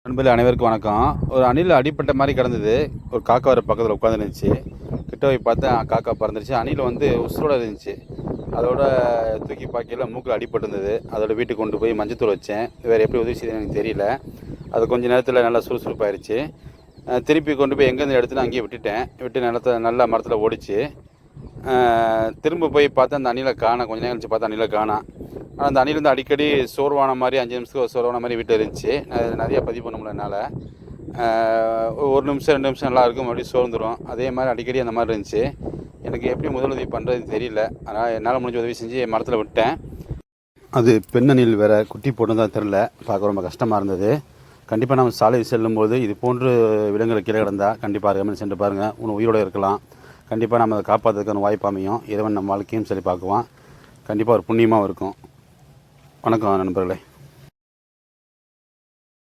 நண்பர்களே அனைவருக்கும் வணக்கம். ஒரு அணில் அடிப்பட்ட மாதிரி கிடந்தது. ஒரு காக்கா வர பக்கத்தில் உட்காந்துருந்துச்சு. கிட்ட போய் பார்த்தா காக்கா பறந்துருச்சு. அணில் வந்து உசுரோட இருந்துச்சு. அதோட தூக்கி பார்க்கையில மூக்கில் அடிபட்டிருந்தது. அதோட வீட்டுக்கு கொண்டு போய் மஞ்சத்தூள் வச்சேன். வேறு எப்படி உதவி செய்யுதுன்னு எனக்கு தெரியல. அது கொஞ்சம் நேரத்தில் நல்லா சுறுசுறுப்பாயிருச்சு. திருப்பி கொண்டு போய் எங்கேருந்து எடுத்துன்னு அங்கேயே விட்டுட்டேன். விட்டு நல்லா மரத்தில் ஓடிச்சு. திரும்ப போய் பார்த்தா அந்த அணிலை காணோம். கொஞ்சம் நேரம் கழிச்சு பார்த்தா அணிலை காணோம். ஆனால் அந்த அணில் வந்து அடிக்கடி சோர்வான மாதிரி 5 நிமிஷத்துக்கு ஒரு சோர்வான மாதிரி வீட்டில் இருந்துச்சு. நிறையா பதிவு பண்ண முடியல என்னால். ஒரு நிமிஷம் 2 நிமிஷம் நல்லா இருக்கும், மறுபடியும் சோர்ந்துடும். அதே மாதிரி அடிக்கடி அந்த மாதிரி இருந்துச்சு. எனக்கு எப்படி முதலுதவி பண்ணுறதுன்னு தெரியல. அதனால் என்னால் முடிஞ்ச உதவி செஞ்சு மரத்தில் விட்டேன். அது பெண் அணில் வேறு குட்டி போட்டுதான் தெரில. பார்க்க ரொம்ப கஷ்டமாக இருந்தது. கண்டிப்பாக நம்ம சாலை செல்லும்போது இது போன்று விலங்குகளை கீழே கிடந்தால் கண்டிப்பாக அருகாமையில் சென்று பாருங்கள். உன் உயிரோடு இருக்கலாம். கண்டிப்பாக நம்ம அதை காப்பாற்றுறதுக்கான வாய்ப்பு அமையும். இறைவன் நம்ம வாழ்க்கையும் சரி பார்க்குவான். கண்டிப்பாக ஒரு புண்ணியமாகவும் இருக்கும். வணக்கம் நண்பர்களே.